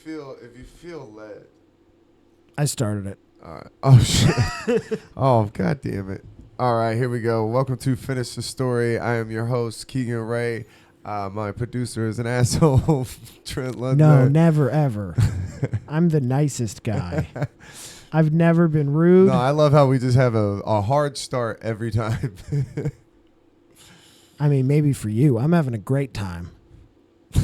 feel led. I started it. All right. Oh shit. Oh god damn it. All right, here we go. Welcome to Finish the Story. I am your host, Keegan Ray. My producer is an asshole, Trent Lundberg. No, never ever. I'm the nicest guy. I've never been rude. No, I love how we just have a hard start every time. I mean, maybe for you. I'm having a great time. All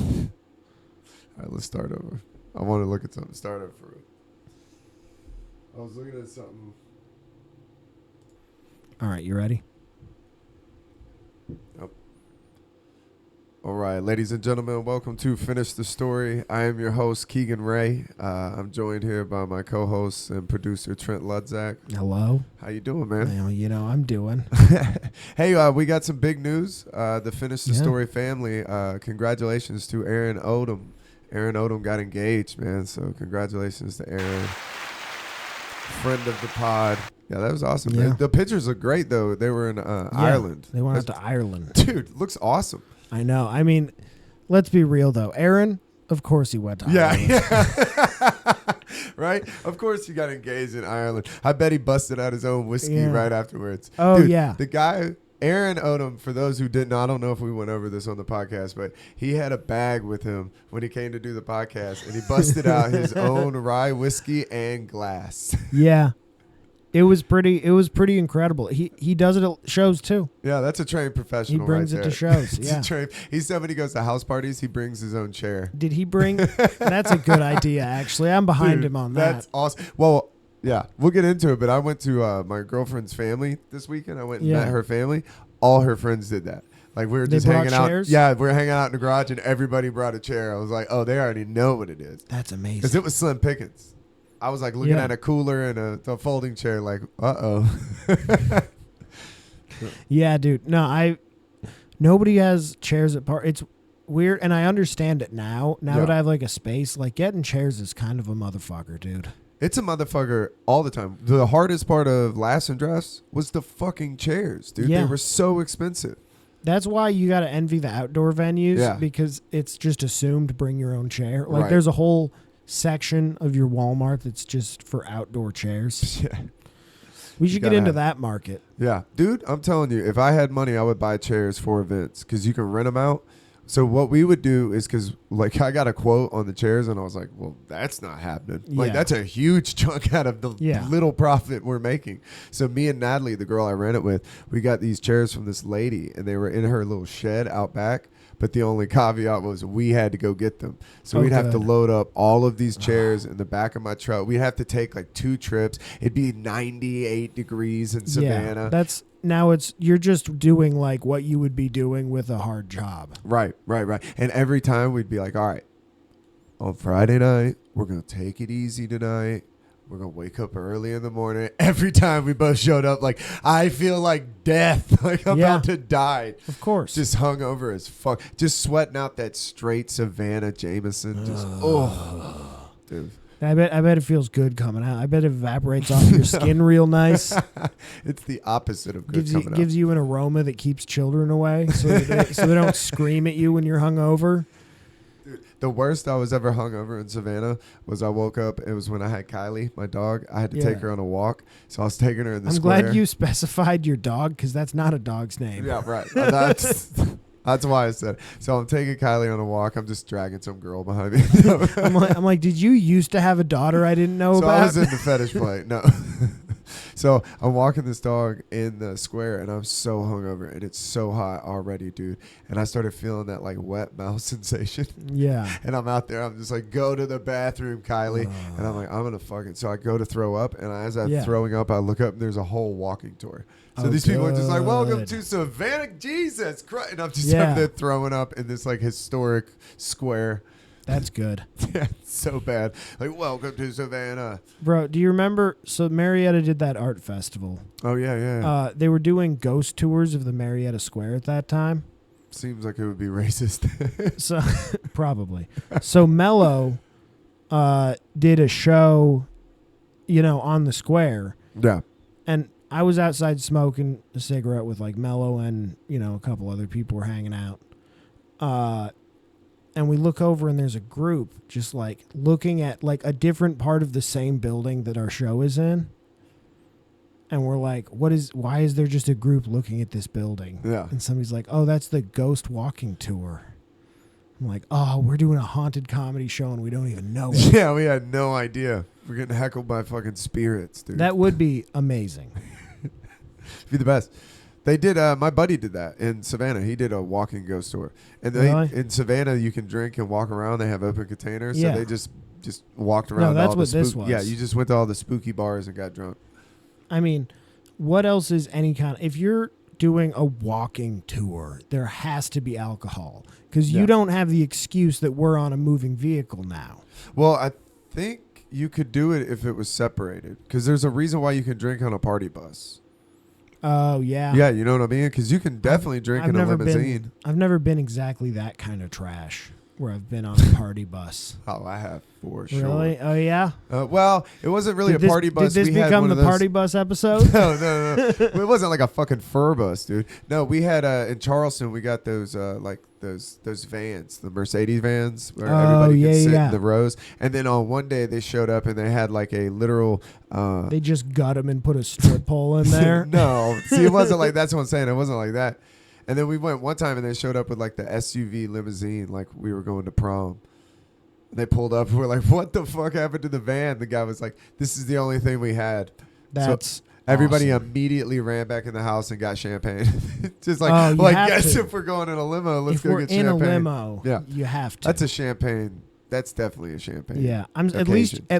right, let's start over. I want to look at something. Start over for real. I was looking at something. All right, you ready? Yep. All right, ladies and gentlemen, welcome to Finish the Story. I am your host, Keegan Ray. I'm joined here by my co-host and producer, Trent Ludzak. Hello. How you doing, man? Well, you know, I'm doing. Hey, we got some big news. The Finish the Story family, congratulations to Aaron Odom. Aaron Odom got engaged, man, so congratulations to Aaron. Friend of the pod. Yeah, that was awesome. Yeah. The pictures look great, though. They were in Ireland. They went out to Ireland. Dude, looks awesome. I know. I mean, let's be real, though. Aaron, of course he went to Ireland. Yeah. Right? Of course he got engaged in Ireland. I bet he busted out his own whiskey right afterwards. Oh, Dude, yeah. The guy, Aaron Odom, for those who didn't know, I don't know if we went over this on the podcast, but he had a bag with him when he came to do the podcast, and he busted out his own rye whiskey and glass. Yeah. It was pretty incredible. He does it at shows too. Yeah, that's a trained professional. He brings right it there. to shows. Yeah. He said when he goes to house parties, he brings his own chair. Did he bring? That's a good idea, actually. I'm behind him on that. That's awesome. Well, yeah, we'll get into it, but I went to my girlfriend's family this weekend. I went and met her family. All her friends did that. Like, we were just hanging chairs? out. Yeah, we were hanging out in the garage, and everybody brought a chair. I was like, oh, they already know what it is. That's amazing. Because it was slim pickings. I was like looking at a cooler and a folding chair like, uh-oh. Yeah, dude. No, nobody has chairs at parties. It's weird, and I understand it now. Now that I have like a space, like getting chairs is kind of a motherfucker, dude. It's a motherfucker all the time. The hardest part of Last and Dress was the fucking chairs, dude. Yeah. They were so expensive. That's why you got to envy the outdoor venues because it's just assumed bring your own chair. Like there's a whole section of your Walmart that's just for outdoor chairs. Yeah. We should get into that market. Yeah. Dude, I'm telling you, if I had money, I would buy chairs for events because you can rent them out. So what we would do is because, like, I got a quote on the chairs, and I was like, well, that's not happening. Like, that's a huge chunk out of the little profit we're making. So me and Natalie, the girl I ran it with, we got these chairs from this lady, and they were in her little shed out back. But the only caveat was we had to go get them. So we'd have to load up all of these chairs in the back of my truck. We'd have to take like 2 trips. It'd be 98 degrees in Savannah. Yeah, you're just doing like what you would be doing with a hard job. Right. And every time we'd be like, all right, on Friday night, we're going to take it easy tonight. We're going to wake up early in the morning. Every time we both showed up, like, I feel like death. Like, I'm about to die. Of course. Just hungover as fuck. Just sweating out that straight Savannah Jameson. Just, dude. I bet it feels good coming out. I bet it evaporates off your skin real nice. It's the opposite of good coming out. Gives you an aroma that keeps children away so they don't scream at you when you're hungover. Dude, the worst I was ever hungover in Savannah was I woke up. It was when I had Kylie, my dog. I had to take her on a walk. So I was taking her in the square. I'm glad you specified your dog because that's not a dog's name. Yeah, right. That's why I said it. So I'm taking Kylie on a walk. I'm just dragging some girl behind me. I'm like, did you used to have a daughter I didn't know about? So I was in the fetish play. No. So I'm walking this dog in the square, and I'm so hungover, and it's so hot already, dude. And I started feeling that like wet mouth sensation. Yeah. And I'm out there. I'm just like, go to the bathroom, Kylie. And I'm like, I'm gonna fucking. So I go to throw up, and as I'm throwing up, I look up, and there's a whole walking tour. So these people are just like, welcome to Savannah, Jesus Christ. And I'm just up there throwing up in this like historic square. That's good. Yeah, it's so bad. Like, welcome to Savannah. Bro, do you remember? So Marietta did that art festival. Oh, yeah. They were doing ghost tours of the Marietta Square at that time. Seems like it would be racist. So probably. So Mello did a show, on the square. Yeah. And I was outside smoking a cigarette with like Mello and, a couple other people were hanging out. and we look over and there's a group just like looking at like a different part of the same building that our show is in. And we're like, why is there just a group looking at this building? Yeah. And somebody's like, oh, that's the ghost walking tour. I'm like, oh, we're doing a haunted comedy show and we don't even know it. Yeah, we had no idea. We're getting heckled by fucking spirits, dude. That would be amazing. Be the best. They did. My buddy did that in Savannah. He did a walking ghost tour, and in Savannah you can drink and walk around. They have open containers, so they just walked around. No, that's what this was. Yeah, you just went to all the spooky bars and got drunk. I mean, what else is any kind? If you're doing a walking tour, there has to be alcohol because you don't have the excuse that we're on a moving vehicle now. Well, I think you could do it if it was separated because there's a reason why you can drink on a party bus. Oh, yeah. Yeah, you know what I mean? Because you can definitely drink in a limousine. I've never been exactly that kind of trash where I've been on a party bus. Oh, I have for sure. Really? Oh, yeah? Well, it wasn't really a party bus. Did this become the party bus episode? No. It wasn't like a fucking fur bus, dude. No, we had in Charleston, we got those those vans, the Mercedes vans, where everybody could sit in the rows. And then on one day they showed up and they had like a literal. They just gut them and put a strip pole in there. No, see, it wasn't like that's what I'm saying. It wasn't like that. And then we went one time and they showed up with like the SUV limousine, like we were going to prom. And they pulled up and we're like, "What the fuck happened to the van?" The guy was like, "This is the only thing we had." That's everybody awesome. Immediately ran back in the house and got champagne. Just like, well, I guess if we're going in a limo, let's go get champagne. If we're in a limo, you have to. That's a champagne. That's definitely a champagne. Yeah, at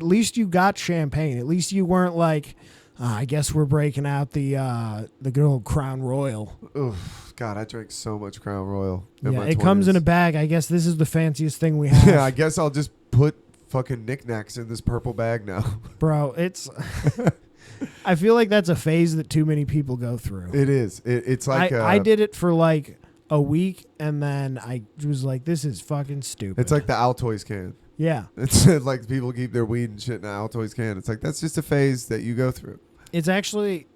least you got champagne. At least you weren't like, I guess we're breaking out the good old Crown Royal. Oof, God, I drank so much Crown Royal. Yeah, it comes in a bag. I guess this is the fanciest thing we have. Yeah, I guess I'll just put fucking knickknacks in this purple bag now. Bro, it's... I feel like that's a phase that too many people go through. It is. It's like... I did it for like a week, and then I was like, this is fucking stupid. It's like the Altoids can. Yeah. It's like people keep their weed and shit in an Altoids can. It's like, that's just a phase that you go through. It's actually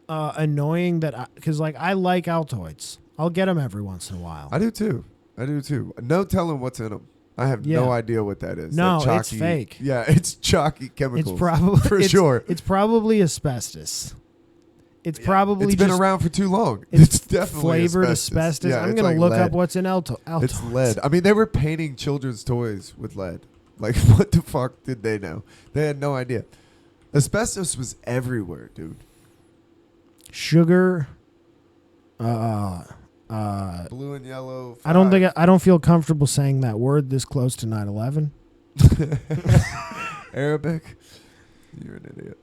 annoying that... Because like I like Altoids. I'll get them every once in a while. I do too. No telling what's in them. I have no idea what that is. No, that chalky, it's fake. Yeah, it's chalky chemicals. It's probably sure. It's probably asbestos. It's probably it's been around for too long. It's definitely flavored asbestos. Yeah, I'm gonna look up what's in Altoids. It's lead. I mean, they were painting children's toys with lead. Like, what the fuck did they know? They had no idea. Asbestos was everywhere, dude. Sugar. Blue and yellow. 5. I don't feel comfortable saying that word this close to 9/11. Arabic. You're an idiot.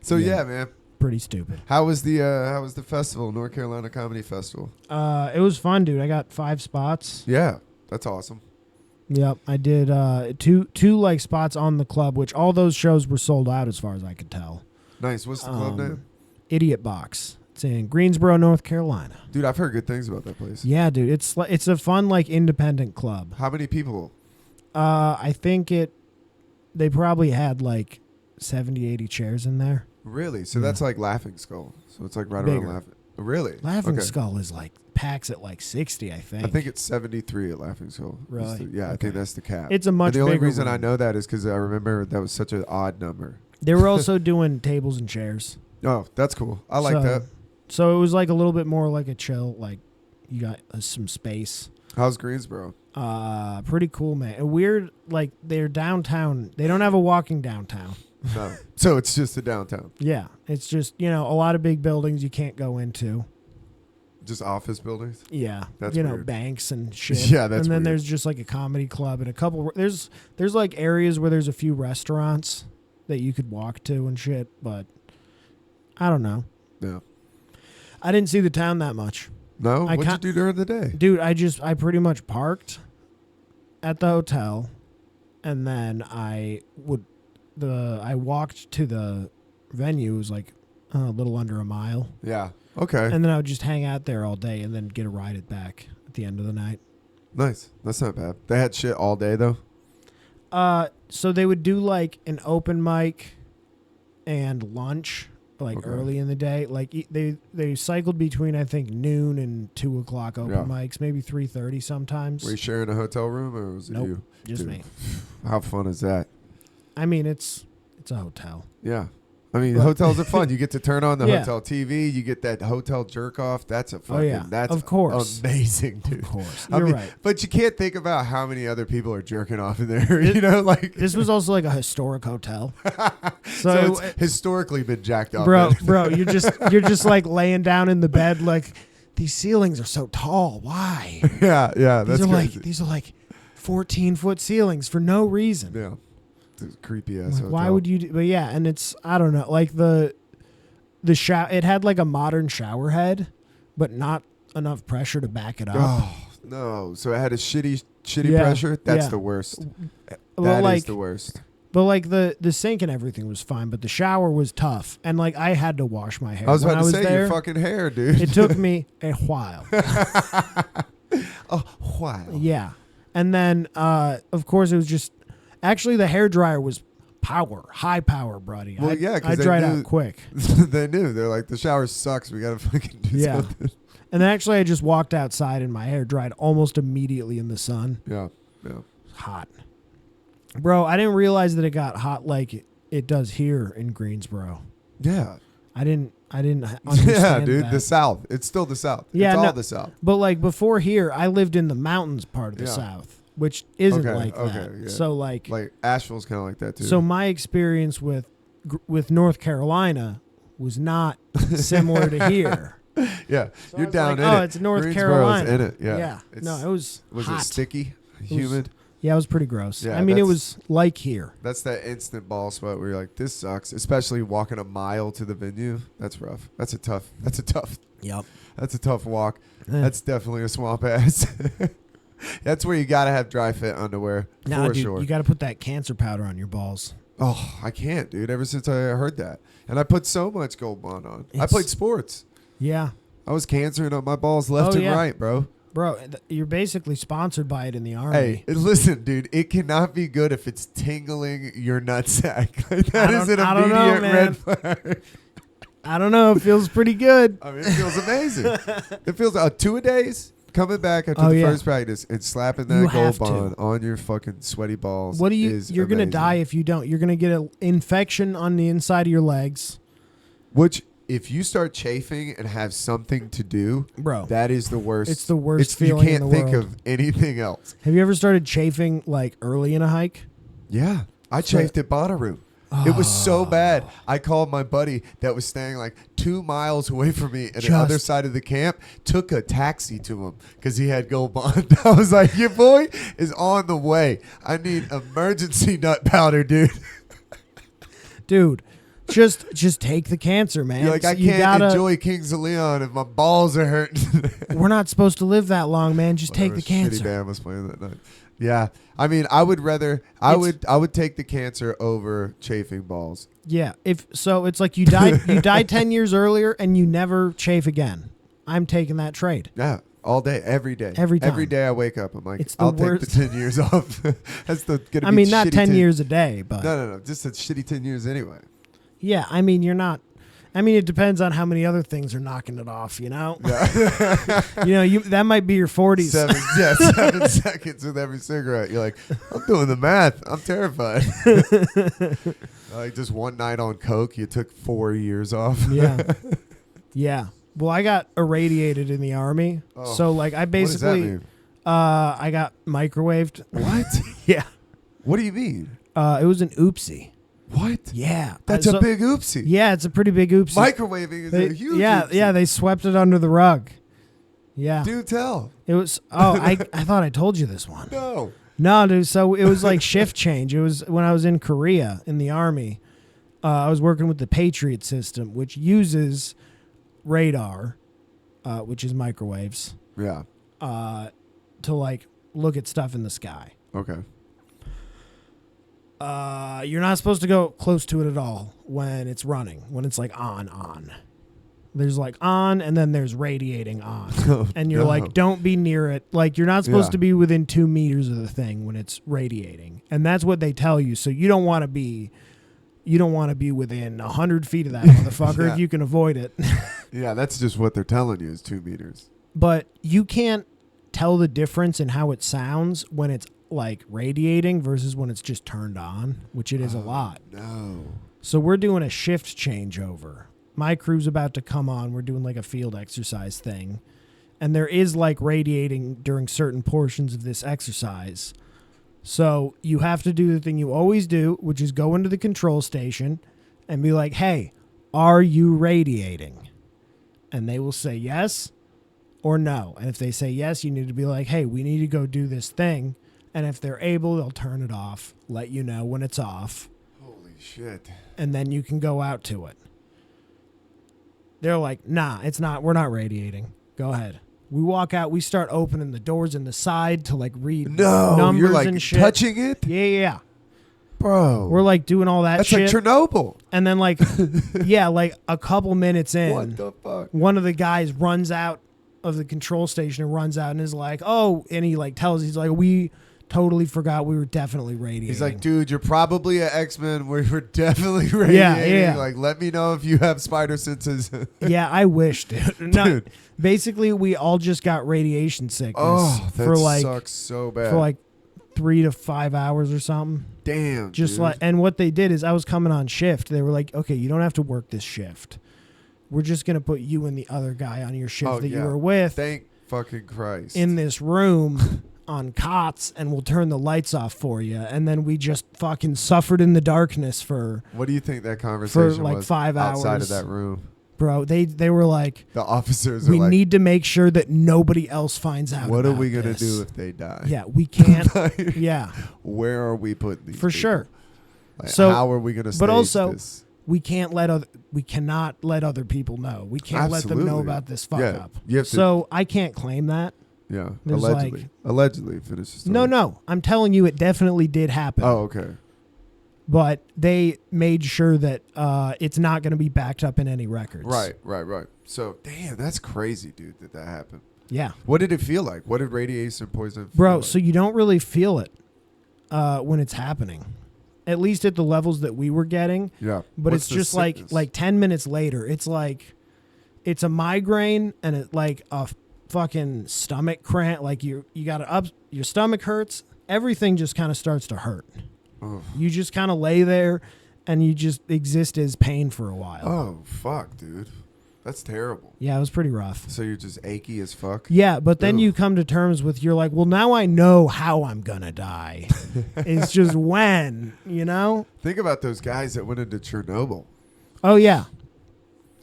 So yeah, man. Pretty stupid. How was the festival, North Carolina Comedy Festival? It was fun, dude. I got 5 spots. Yeah, that's awesome. Yep, I did two like spots on the club, which all those shows were sold out as far as I could tell. Nice. What's the club name? Idiot Box. It's in Greensboro, North Carolina. Dude, I've heard good things about that place. Yeah, dude. It's a fun like independent club. How many people? I think they probably had like 70, 80 chairs in there. Really? So that's like Laughing Skull. So it's like right around Laughing. Really? Laughing Skull is like packs at like 60, I think. I think it's 73 at Laughing Skull. Really? I think that's the cap. It's a much bigger. The only reason I know that is because I remember that was such an odd number. They were also doing tables and chairs. Oh, that's cool. I like that. So it was like a little bit more like a chill, like you got some space. How's Greensboro? Pretty cool, man. And weird, like they're downtown. They don't have a walking downtown. No. So it's just a downtown. Yeah. It's just, a lot of big buildings you can't go into. Just office buildings? Yeah. That's weird. Banks and shit. Yeah, that's And then weird. there's just like a comedy club and a couple there's like areas where there's a few restaurants that you could walk to and shit, but I don't know. Yeah. I didn't see the town that much. No? What'd you do during the day? Dude, I pretty much parked at the hotel, and then I walked to the venue. It was like a little under a mile. Yeah. Okay. And then I would just hang out there all day and then get a ride back at the end of the night. Nice. That's not bad. They had shit all day, though? So they would do like an open mic and lunch early in the day. Like they cycled between I think noon and 2 o'clock open mics, maybe 3:30 sometimes. Were you sharing a hotel room or was it you? Just me. How fun is that? I mean, it's a hotel. Yeah. I mean, hotels are fun. You get to turn on the hotel TV. You get that hotel jerk off. That's a fucking, that's of course amazing, dude. Of course. You're right. But you can't think about how many other people are jerking off in there. This was also like a historic hotel. so it's historically been jacked up. Bro, you're just like laying down in the bed like, these ceilings are so tall. Why? Yeah. These are like 14-foot ceilings for no reason. Yeah. Creepy ass hotel. Why would you but yeah, and it's I don't know, like the shower, it had like a modern shower head but not enough pressure to back it up. Oh no, so it had a shitty pressure. That's the worst. That is the worst. But like the sink and everything was fine, but the shower was tough, and like I had to wash my hair. I was about to say your fucking hair, dude. It took me a while. A while. Yeah, and then of course it was just. Actually, the hairdryer was high power, buddy. Well, I dried out quick. They knew. They're like, the shower sucks. We got to fucking do something. And then actually, I just walked outside and my hair dried almost immediately in the sun. Yeah. Hot. Bro, I didn't realize that it got hot like it does here in Greensboro. Yeah. I didn't understand Yeah, dude. that. The South. It's still the South. Yeah, it's all the South. But like before here, I lived in the mountains part of the South. Which isn't like that. Yeah. So like Asheville's kind of like that too. So my experience with North Carolina was not similar to here. Yeah, so you're down in it. Oh, it's North Carolina. In it. Yeah. No, it was hot. It sticky, humid? Yeah, it was pretty gross. Yeah, I mean, it was like here. That's that instant ball sweat where you're like, this sucks. Especially walking a mile to the venue. That's rough. That's a tough. Yep. That's a tough walk. That's definitely a swamp ass. That's where you gotta have dry fit underwear for sure. You gotta put that cancer powder on your balls. Oh, I can't, dude. Ever since I heard that, and I put so much Gold Bond on. I played sports. Yeah, I was cancering up my balls left and right, bro. Bro, you're basically sponsored by it in the Army. Hey, listen, dude. It cannot be good if it's tingling your nutsack. That is an immediate red flag. I don't know. It feels pretty good. I mean, it feels amazing. It feels 2-a-days. Coming back after the first practice and slapping that Gold Bond on your fucking sweaty balls. You're going to die if you don't. You're going to get an infection on the inside of your legs. Which, if you start chafing and have something to do, bro, that is the worst. It's the worst feeling in the world. You can't think of anything else. Have you ever started chafing like early in a hike? Yeah. I chafed at Bonnaroo. It was so bad. I called my buddy that was staying like 2 miles away from me at the other side of the camp, took a taxi to him because he had Gold Bond. I was like, your boy is on the way. I need emergency nut powder, dude. Dude, just take the cancer, man. You're like, I can't enjoy Kings of Leon if my balls are hurting. We're not supposed to live that long, man. Just take the cancer. Shitty band was playing that night. Yeah, I mean, I would rather I would take the cancer over chafing balls. Yeah, it's like you die 10 years earlier and you never chafe again. I'm taking that trade. Yeah, all day, every day, every time. Every day I wake up, I'm like, I'll take the 10 years off. That's gonna be. I mean, not 10 years a day, but no, just a shitty 10 years anyway. Yeah, I mean, you're not. I mean, it depends on how many other things are knocking it off, you know? Yeah. That might be your 40s. 7 seconds with every cigarette. You're like, I'm doing the math. I'm terrified. Like just one night on coke, you took 4 years off. Yeah. Yeah. Well, I got irradiated in the Army. Oh. So, like, I basically... What does that mean? I got microwaved. What? Yeah. What do you mean? It was an oopsie. What? Yeah. That's a big oopsie. Yeah, it's a pretty big oopsie. Microwaving is a huge oopsie. Yeah, they swept it under the rug. Yeah. Do tell. It was, I thought I told you this one. No, dude, so it was like shift change. It was when I was in Korea in the Army. I was working with the Patriot system, which uses radar, which is microwaves. Yeah. To like look at stuff in the sky. Okay. You're not supposed to go close to it at all when it's running, when it's like on. There's like on and then there's radiating on. And you're like, don't be near it. Like you're not supposed to be within 2 meters of the thing when it's radiating. And that's what they tell you. So you don't want to be you don't want to be within 100 feet of that motherfucker Yeah. if you can avoid it. Yeah, that's just what they're telling you is 2 meters. But you can't tell the difference in how it sounds when it's like radiating versus when it's just turned on, which it is a lot. No. So we're doing a shift changeover. My crew's about to come on. We're doing like a field exercise thing. And there is like radiating during certain portions of this exercise. So you have to do the thing you always do, which is go into the control station and be like, hey, are you radiating? And they will say yes or no. And if they say yes, you need to be like, hey, we need to go do this thing. And if they're able, they'll turn it off, let you know when it's off. Holy shit. And then you can go out to it. They're like, nah, it's not. We're not radiating. Go ahead. We walk out. We start opening the doors in the side to like read numbers you're like and shit. touching it? Yeah. Bro. We're like doing all that That's shit. like Chernobyl. And then like, yeah, like a couple minutes in, What the fuck? one of the guys runs out of the control station and runs out and is like, oh, and he like tells, he's like, we totally forgot we were definitely radiating. He's like, dude, you're probably an X-Men. We were definitely radiating. Yeah. Like, let me know if you have spider senses. Yeah, I wish, dude. No, Dude. basically, we all just got radiation sickness Oh, that for like sucks so bad. for like 3 to 5 hours or something. Damn, Just dude. like, and what they did is I was coming on shift. They were like, okay, you don't have to work this shift. We're just gonna put you and the other guy on your shift that you were with Thank fucking Christ. in this room on cots, and we'll turn the lights off for you. And then we just fucking suffered in the darkness for What do you think that conversation like was 5 outside hours. of that room? Bro, they were like, The officers are we like, need to make sure that nobody else finds out. what are about we going to this. do if they die? Yeah, we can't. Like, Yeah, Where are we putting these for people? sure. Like, So- how are we going to stage but also, this? We cannot let other people know. We can't let them know Absolutely. about this fuck Yeah, up. you have to- So I can't claim that. Yeah, there's allegedly. like- Allegedly, finish the story. No, I'm telling you, it definitely did happen. Oh, okay. But they made sure that it's not going to be backed up in any records. Right. So, damn, that's crazy, dude, that happened. Yeah. What did it feel like? What did radiation poison feel Bro, like? so you don't really feel it when it's happening. At least at the levels that we were getting. Yeah. But What's it's the just sickness? like 10 minutes later, it's like it's a migraine and it like a fucking stomach cramp. Like you got your stomach hurts. Everything just kind of starts to hurt. Ugh. You just kind of lay there and you just exist as pain for a while. Oh, fuck, dude. That's terrible. Yeah, it was pretty rough. So you're just achy as fuck? Yeah, but then Ugh. you come to terms with, you're like, well, now I know how I'm going to die. It's just when, you know? Think about those guys that went into Chernobyl. Oh, yeah.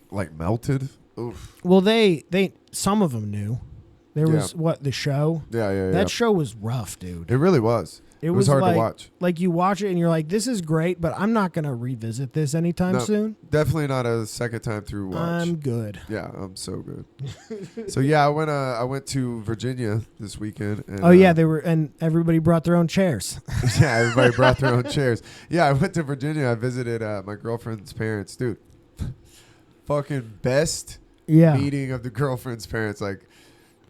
Like melted? Oof. Well, they some of them knew. There was, the show? Yeah. That show was rough, dude. It really was. It was hard like, to watch. Like you watch it and you're like, this is great, but I'm not going to revisit this anytime soon. Definitely not a second time through watch. I'm good. Yeah, I'm so good. So yeah, I went to Virginia this weekend. And, Oh yeah, and everybody brought their own chairs. Yeah, everybody brought their own chairs. Yeah, I went to Virginia. I visited my girlfriend's parents. Dude, fucking best meeting of the girlfriend's parents. Like,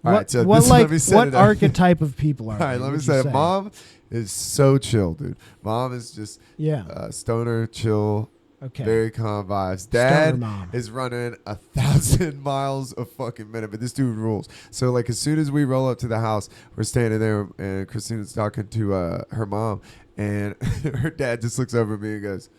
all right, so let me set what it up. archetype of people are All right, they, let me would say you it. Mom is so chill, dude. Mom is just stoner, chill, Okay. very calm vibes. Stoner Dad mom. is running 1,000 miles a fucking minute, but this dude rules. So like as soon as we roll up to the house, we're standing there and Christina's talking to her mom, and her dad just looks over at me and goes,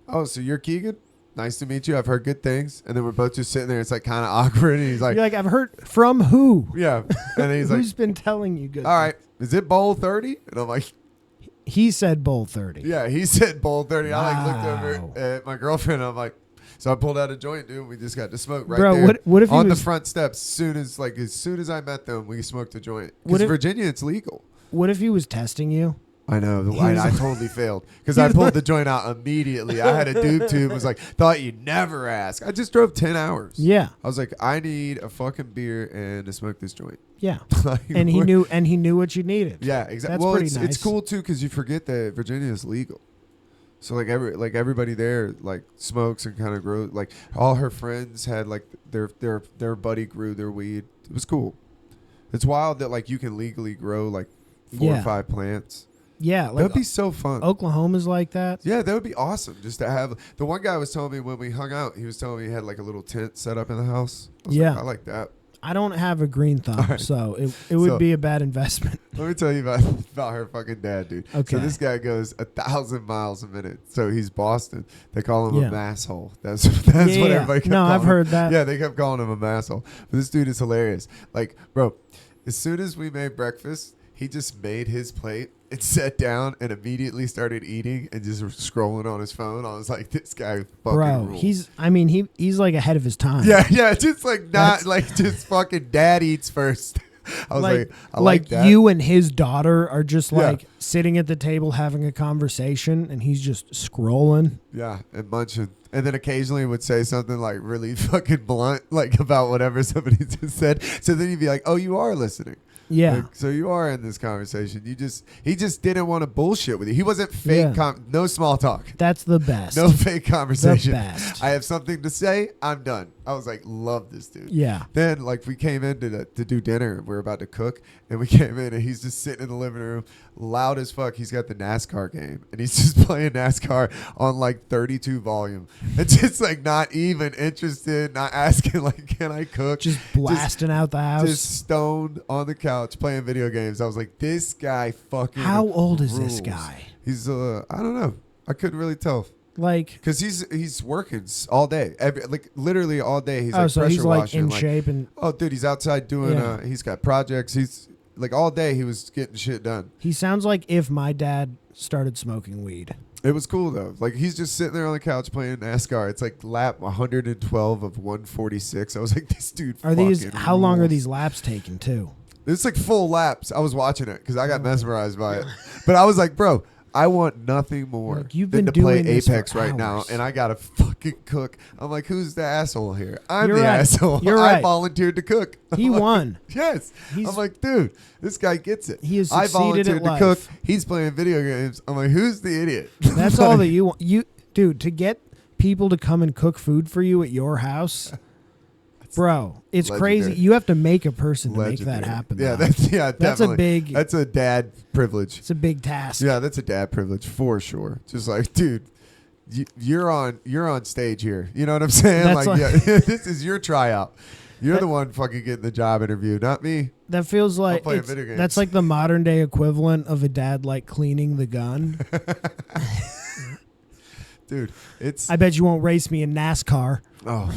"Oh, so you're Keegan? Nice to meet you. I've heard good things." And then we're both just sitting there. It's like kind of awkward. And he's like, You're like, I've heard from who? "Yeah." And then he's like, Who's been telling you good? "All right, is it bowl 30?" And I'm like, He said bowl 30. "Yeah." He said bowl 30. I like Wow. looked over at my girlfriend. And I'm like, so I pulled out a joint, dude. We just got to smoke right Bro, there what if he on was, the front steps. As soon as I met them, we smoked a joint. What Because if- Virginia, it's legal. What if he was testing you? I know. He was- I totally failed because I pulled the joint out immediately. I had a dude tube. Was like, thought you'd never ask. I just drove 10 hours. Yeah. I was like, I need a fucking beer and to smoke this joint. Yeah. Like, And he knew what you needed. Yeah, exactly. That's Well, pretty it's nice. cool too because you forget that Virginia is legal. So like everybody there like smokes and kind of grows. Like all her friends had like their buddy grew their weed. It was cool. It's wild that like you can legally grow like 4 or 5 plants. Yeah, like that'd be so fun. Oklahoma's like that. Yeah, that would be awesome. Just to have the one guy was telling me when we hung out, he was telling me he had like a little tent set up in the house. I was like, I like that. I don't have a green thumb, so it would be a bad investment. Let me tell you about her fucking dad, dude. Okay. So this guy goes 1,000 miles a minute. So he's Boston. They call him a masshole. That's what everybody kept calling I've heard that. Yeah, they kept calling him a masshole. But this dude is hilarious. Like, bro, as soon as we made breakfast, he just made his plate and sat down and immediately started eating and just scrolling on his phone. I was like, this guy fucking rules. He's like ahead of his time. Yeah, just like just fucking dad eats first. I was like, I like that. You and his daughter are just like sitting at the table having a conversation and he's just scrolling. Yeah, and munching. And then occasionally would say something like really fucking blunt, like about whatever somebody just said. So then he'd be like, oh, you are listening. Yeah. Like, so you are in this conversation. He just didn't want to bullshit with you. He wasn't fake. No small talk. That's the best. No fake conversation. The best. I have something to say. I'm done. I was like, love this dude. Yeah. Then like we came in to do dinner. We were about to cook, and we came in, and he's just sitting in the living room, loud as fuck. He's got the NASCAR game, and he's just playing NASCAR on like 32 volume, and just like not even interested, not asking like, can I cook? Just blasting out the house. Just stoned on the couch playing video games. I was like, this guy fucking. How old is rules. this guy? He's I don't know. I couldn't really tell. Like, because he's working all day, like literally all day. He's like so pressure he's like washing, in shape and. Oh, dude, he's outside doing. He's got projects. He's like all day. He was getting shit done. He sounds like if my dad started smoking weed. It was cool though. Like he's just sitting there on the couch playing NASCAR. It's like lap 112 of 146. I was like, this dude. How long are these laps taking too? It's like full laps. I was watching it because I got mesmerized by it. But I was like, bro, I want nothing more than to play Apex right now, and I gotta fucking cook. I'm like, who's the asshole here? I'm the asshole. You're right. I volunteered to cook. He won. Yes. I'm like, dude, this guy gets it. He has I succeeded volunteered at to life. cook. He's playing video games. I'm like, who's the idiot? That's all that you want. Dude, to get people to come and cook food for you at your house. Bro, it's legendary. Crazy. You have to make a person to make that happen. Yeah, that's a big. That's a dad privilege. It's a big task. Yeah, that's a dad privilege for sure. Just like, dude, you're on stage here. You know what I'm saying? This is your tryout. You're the one fucking getting the job interview, not me. That feels like video games. That's like the modern day equivalent of a dad like cleaning the gun. Dude, I bet you won't race me in NASCAR. Oh,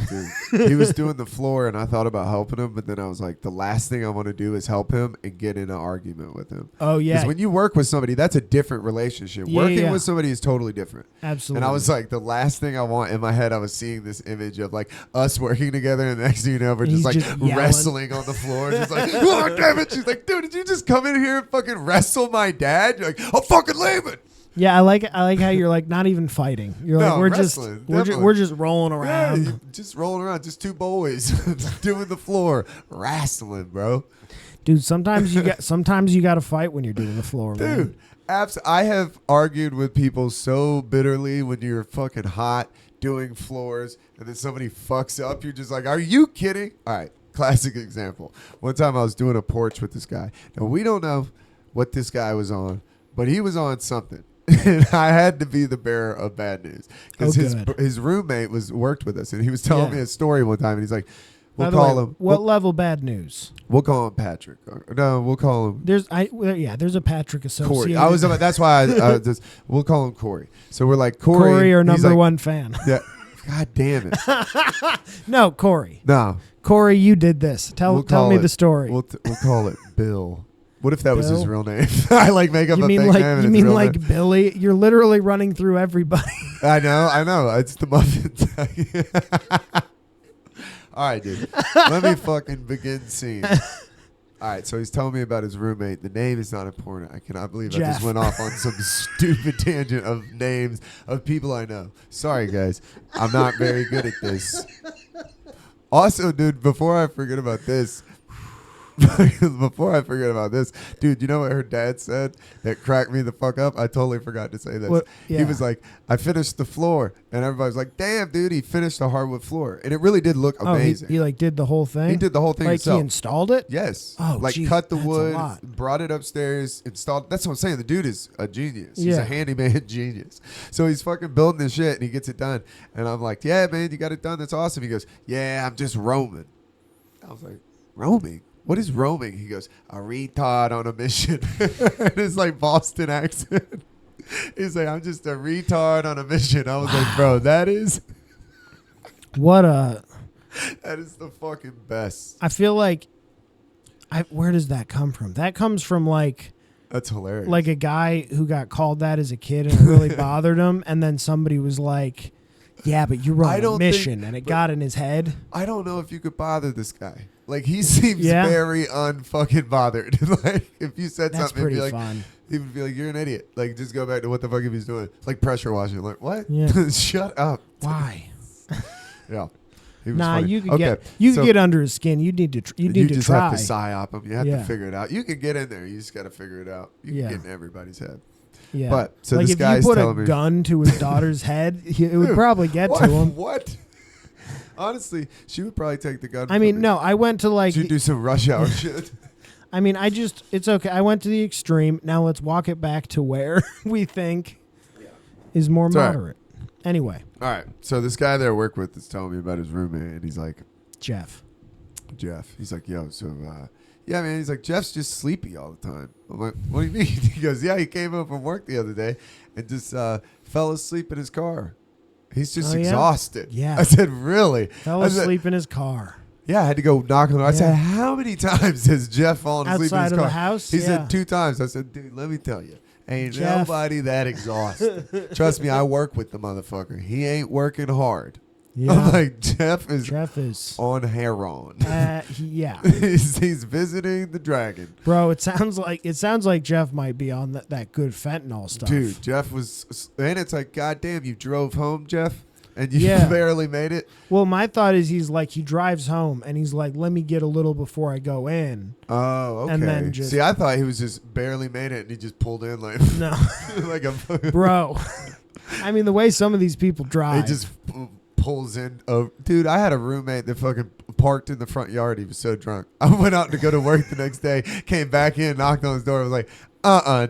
dude. He was doing the floor, and I thought about helping him, but then I was like, the last thing I want to do is help him and get in an argument with him. Oh, yeah. Because when you work with somebody, that's a different relationship. Working with somebody is totally different. Absolutely. And I was like, the last thing I want in my head, I was seeing this image of like us working together, and the next thing you know, we're just like wrestling on the floor. Just like, oh, damn it. She's like, dude, did you just come in here and fucking wrestle my dad? You're like, I'll fucking leave it. Yeah, I like how you're like not even fighting. You're like we're just rolling around. Yeah, just rolling around, just two boys doing the floor, wrestling, bro. Dude, sometimes you got to fight when you're doing the floor, dude. I have argued with people so bitterly when you're fucking hot doing floors, and then somebody fucks up. You're just like, are you kidding? All right, classic example. One time I was doing a porch with this guy. Now we don't know what this guy was on, but he was on something. And I had to be the bearer of bad news because his roommate worked with us, and he was telling me a story one time, and he's like, "We'll call him." What level bad news? We'll call him Patrick. No, we'll call him. There's a Patrick associated. Corey. That's why we'll call him Corey. So we're like Corey, our number one fan. Yeah. God damn it. No, Corey. No. Corey, you did this. Tell me the story. We'll call it Bill. What if that was his real name? I like make up a fake name. You mean like Billy? You're literally running through everybody. I know. It's the muffins. All right, dude. Let me fucking begin scene. All right, so he's telling me about his roommate. The name is not important. I cannot believe Jeff. I just went off on some stupid tangent of names of people I know. Sorry, guys. I'm not very good at this. Also, dude, before I forget about this, Before I forget about this, dude, you know what her dad said that cracked me the fuck up? I totally forgot to say this. What? Yeah. He was like, I finished the floor. And everybody was like, damn, dude, he finished the hardwood floor. And it really did look amazing. He like did the whole thing? He did the whole thing himself. He installed it? Yes. Oh, like geez, cut the that's a wood, lot. brought it upstairs, installed. That's what I'm saying. The dude is a genius. He's a handyman genius. So he's fucking building this shit and he gets it done. And I'm like, yeah, man, you got it done. That's awesome. He goes, yeah, I'm just roaming. I was like, roaming? What is roaming? He goes, a retard on a mission. It's like Boston accent. He's like, I'm just a retard on a mission. I was like, bro, that is that is the fucking best. I feel like where does that come from? That comes from like that's hilarious. Like a guy who got called that as a kid and it really bothered him, and then somebody was like, yeah, but you wrote a mission, and it got in his head. I don't know if you could bother this guy. Like, he seems very unfucking bothered. Like, if you said That's something, pretty it'd be like, fun. he would be like, you're an idiot. Like, just go back to what the fuck if he's doing. Like, pressure washing. Like, what? Yeah. Shut up. Why? Yeah. He was nah, funny. you can get under his skin. You need to you need to just try. have to psyop him. You have to figure it out. You can get in there. You just got to figure it out. You can get in everybody's head. Yeah. But so like this if guy's you put telling a me, gun to his daughter's head, it would probably get to him. What? Honestly, she would probably take the gun. I mean, no, I went to like she'd do some rush hour shit. I mean, it's okay. I went to the extreme. Now let's walk it back to where we think is more moderate. Right. Anyway. All right. So this guy that I work with is telling me about his roommate, and he's like, Jeff. He's like, yo, so yeah, man. He's like, Jeff's just sleepy all the time. I'm like, what do you mean? He goes, yeah, he came home from work the other day and just fell asleep in his car. He's just exhausted. Yeah. I said, really? Fell asleep in his car. Yeah, I had to go knock on the door. I said, how many times has Jeff fallen asleep in his car? Outside of the house? He said 2 times. I said, dude, let me tell you. Ain't nobody that exhausted. Trust me, I work with the motherfucker. He ain't working hard. Yeah. I'm like, Jeff is on heroin. Yeah. he's visiting the dragon. Bro, it sounds like Jeff might be on that good fentanyl stuff. Dude, Jeff was, and it's like, goddamn, you drove home, Jeff, and you barely made it. Well, my thought is he drives home and he's like, let me get a little before I go in. Oh, okay. And then just, see, I thought he was just barely made it and he just pulled in like no, like a bro. I mean, the way some of these people drive, he just pulls in. Oh, dude, I had a roommate that fucking parked in the front yard. He was so drunk. I went out to go to work the next day, came back in, knocked on his door. I was like,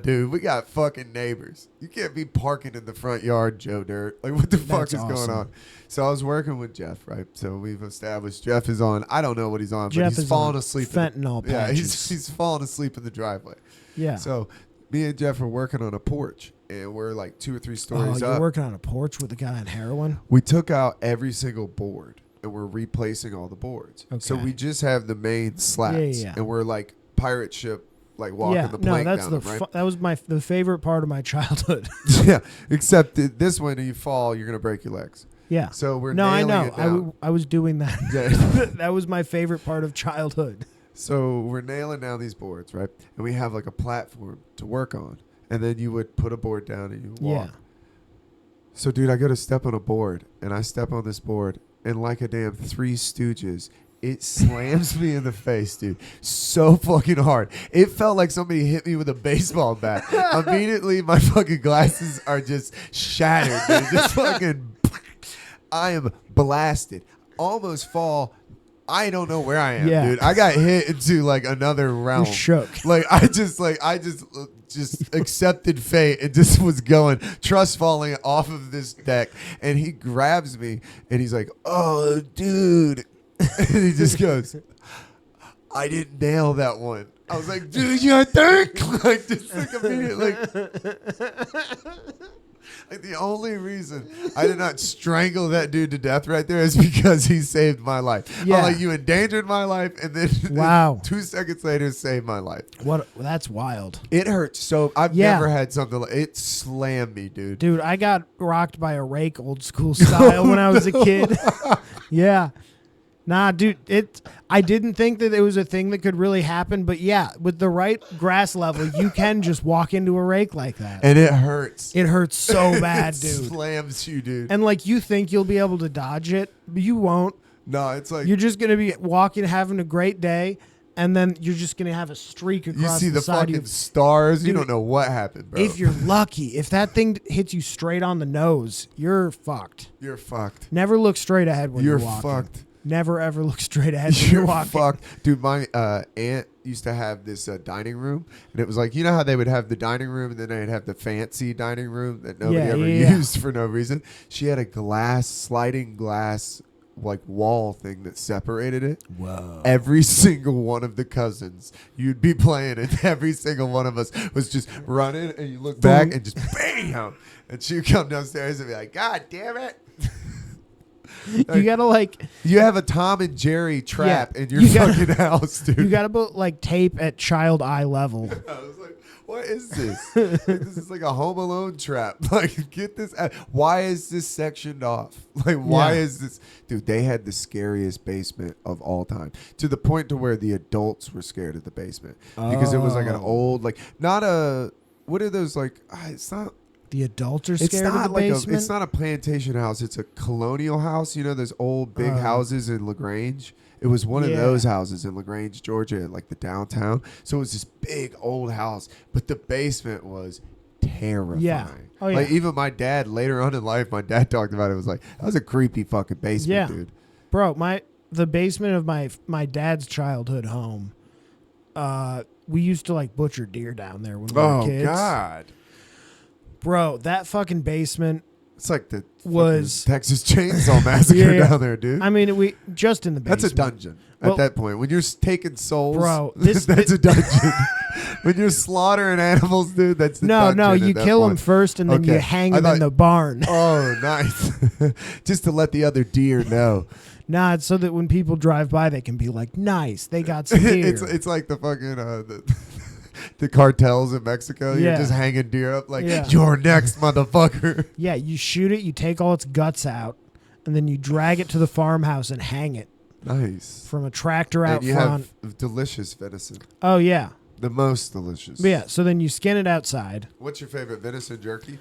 dude, we got fucking neighbors. You can't be parking in the front yard, Joe Dirt. Like, what the fuck is going on? So I was working with Jeff, right? So we've established Jeff is on, I don't know what he's on, but he's falling asleep. Fentanyl patches. He's falling asleep in the driveway. Yeah. So me and Jeff are working on a porch, and we're like 2 or 3 stories up. You're working on a porch with a guy on heroin? We took out every single board, and we're replacing all the boards. Okay. So we just have the main slats, and we're like pirate ship, like walking the plank down them, right? That was the favorite part of my childhood. Yeah, except this one, you fall, you're gonna break your legs. Yeah. So we're nailing it down. I was doing that. Yeah. That was my favorite part of childhood. So we're nailing down these boards, right? And we have like a platform to work on. And then you would put a board down and you walk. Yeah. So, dude, I go to step on a board, and I step on this board, and like a damn Three Stooges, it slams me in the face, dude. So fucking hard. It felt like somebody hit me with a baseball bat. Immediately, my fucking glasses are just shattered, dude. Just fucking... I am blasted. Almost fall. I don't know where I am, dude. I got hit into like another realm. You're shook. Like I just accepted fate and just was going, trust falling off of this deck. And he grabs me and he's like, "Oh, dude," and he just goes, "I didn't nail that one." I was like, "Dude, you think?" Like just like immediately. Like the only reason I did not strangle that dude to death right there is because he saved my life. Yeah. I'm like, you endangered my life, and then 2 seconds later saved my life. What? That's wild. It hurts so. I've never had something like it slammed me, dude. Dude, I got rocked by a rake, old school style, when I was a kid. Yeah. Nah, dude, I didn't think that it was a thing that could really happen, but yeah, with the right grass level, you can just walk into a rake like that. And it hurts. It hurts so bad, dude. It slams you, dude. And like you think you'll be able to dodge it, but you won't. No, it's like... You're just going to be walking, having a great day, and then you're just gonna have a streak across You see the side fucking of stars. Dude, you don't know what happened, bro. If you're lucky, if that thing hits you straight on the nose, you're fucked. You're fucked. Never look straight ahead when you're walking. You're fucked. Never ever look straight ahead when you're walking. Fucked. Dude, my aunt used to have this dining room, and it was like, you know how they would have the dining room and then they'd have the fancy dining room that nobody ever used for no reason? She had a sliding glass like wall thing that separated it. Whoa. Every single one of the cousins you'd be playing, and every single one of us was just running, and you look back and just bam, and she'd come downstairs and be like, God damn it. You gotta you have a Tom and Jerry trap in your fucking house, dude. You gotta put like tape at child eye level. I was like, what is this? This is like a Home Alone trap. Like, get this out. Why is this sectioned off? Like, why is this? Dude, they had the scariest basement of all time, to the point to where the adults were scared of the basement because it was like an old, like, not a, what are those, like, it's not. The adults are scared of the basement? It's not a plantation house. It's a colonial house. You know, those old big houses in LaGrange. It was one of those houses in LaGrange, Georgia, like the downtown. So it was this big old house, but the basement was terrifying. Yeah. Oh, yeah. Like, even my dad, later on in life, my dad talked about it. It was like, that was a creepy fucking basement, dude. Bro, the basement of my dad's childhood home, we used to like butcher deer down there when we were kids. Oh, God. Bro, that fucking basement It's like the was Texas Chainsaw Massacre down there, dude. I mean, we just in the basement. That's a dungeon at that point. When you're taking souls, bro, that's a dungeon. When you're slaughtering animals, dude, that's the dungeon. No, you kill them first and then you hang them in the barn. Oh, nice. Just to let the other deer know. Nah, it's so that when people drive by, they can be like, nice, they got some deer. It's like the fucking the cartels in Mexico. You're just hanging deer up like, you're next, motherfucker. Yeah, you shoot it, you take all its guts out, and then you drag it to the farmhouse and hang it. Nice. From a tractor out and you front. Have delicious venison. Oh, yeah. The most delicious. But yeah, so then you skin it outside. What's your favorite, venison jerky?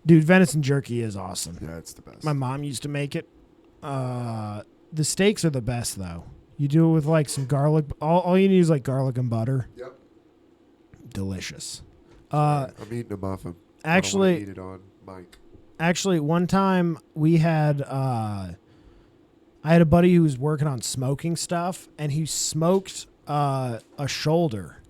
Dude, venison jerky is awesome. Yeah, it's the best. My mom used to make it. The steaks are the best, though. You do it with like some garlic. All you need is like garlic and butter. Yep. Delicious. I'm eating a muffin. Actually, I don't eat it on mic. Actually, one time we had, I had a buddy who was working on smoking stuff, and he smoked a shoulder,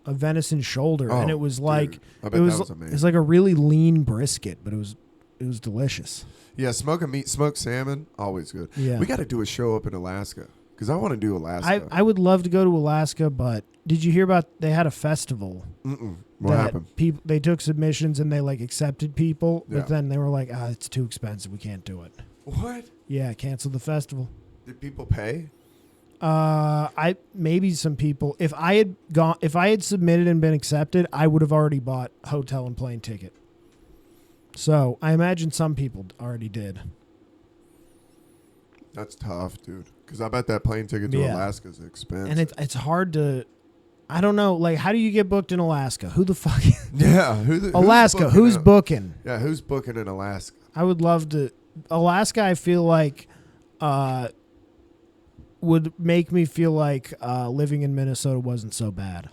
a venison shoulder, and it was like it was like a really lean brisket, but it was delicious. Yeah, smoked salmon, always good. Yeah, we got to do a show up in Alaska because I want to do Alaska. I would love to go to Alaska, but did you hear about they had a festival? What happened? They took submissions and they like accepted people, but then they were like, it's too expensive, we can't do it. What? Yeah, cancel the festival. Did people pay? Maybe some people. If I had submitted and been accepted, I would have already bought hotel and plane ticket. So I imagine some people already did. That's tough, dude. Because I bet that plane ticket to Alaska is expensive. And it's hard to. I don't know. Like, how do you get booked in Alaska? Who the fuck? Yeah, Alaska. Who's booking? Yeah, who's booking in Alaska? I would love to. Alaska, I feel like, would make me feel like living in Minnesota wasn't so bad.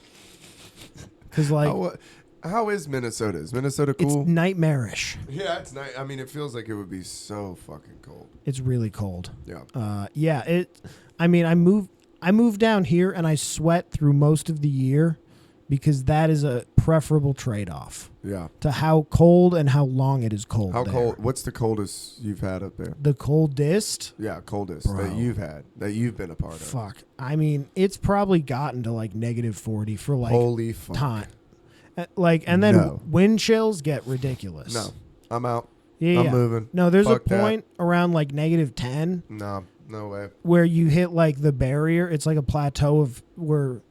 Because like, how is Minnesota? Is Minnesota cool? It's nightmarish. Yeah, it's nice. I mean, it feels like it would be so fucking cold. It's really cold. Yeah. Yeah. I mean, I moved down here and I sweat through most of the year because that is a preferable trade-off. Yeah. To how cold and how long it is cold. How cold? What's the coldest you've had up there? The coldest? Yeah, coldest that you've had, that you've been a part of. Fuck. I mean, it's probably gotten to like -40 for like holy fuck time. Like, and then wind chills get ridiculous. No, I'm out. Yeah, I'm moving. No, there's a point around like -10. No way. Where you hit like the barrier. It's like a plateau of where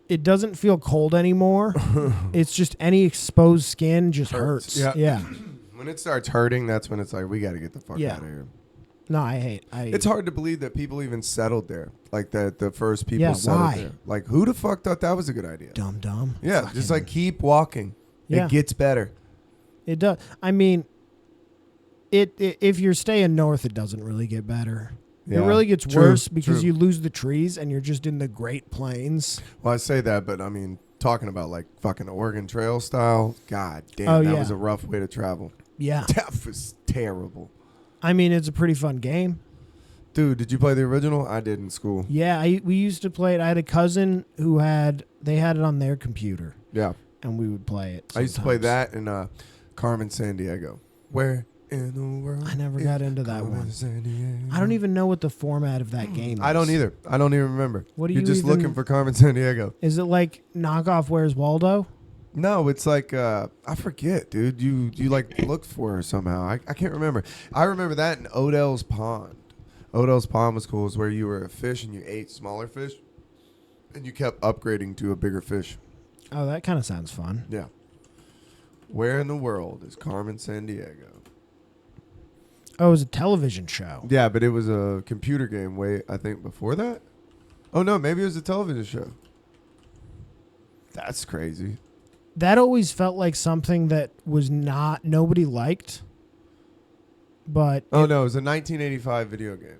it doesn't feel cold anymore. It's just any exposed skin just hurts. Yeah. When it starts hurting, that's when it's like, we got to get the fuck out of here. No, I hate. It's hard to believe that people even settled there. Like that, the first people settled there. Like, who the fuck thought that was a good idea? Dumb. Yeah, just like keep walking. Yeah. It gets better. It does. I mean, if you're staying north, it doesn't really get better. It really gets worse because you lose the trees and you're just in the Great Plains. Well, I say that, but I mean, talking about like fucking Oregon Trail style, god damn, that was a rough way to travel. Yeah. That was terrible. I mean, it's a pretty fun game. Dude, did you play the original? I did in school. Yeah, we used to play it. I had a cousin who they had it on their computer. Yeah. And we would play it sometimes. I used to play that in Carmen Sandiego. Where in the world? I never got into that Carmen one. Sandiego? I don't even know what the format of that game is. I don't either. I don't even remember. What are You're you just even, looking for Carmen Sandiego. Is it like knockoff Where's Waldo? No, it's like I forget, dude. You like looked for her somehow. I can't remember. I remember that in Odell's Pond. Odell's Pond was cool. It's where you were a fish and you ate smaller fish, and you kept upgrading to a bigger fish. Oh, that kind of sounds fun. Yeah. Where in the world is Carmen Sandiego? Oh, it was a television show. Yeah, but it was a computer game I think before that. Oh no, maybe it was a television show. That's crazy. That always felt like something that was nobody liked. But no, it was a 1985 video game.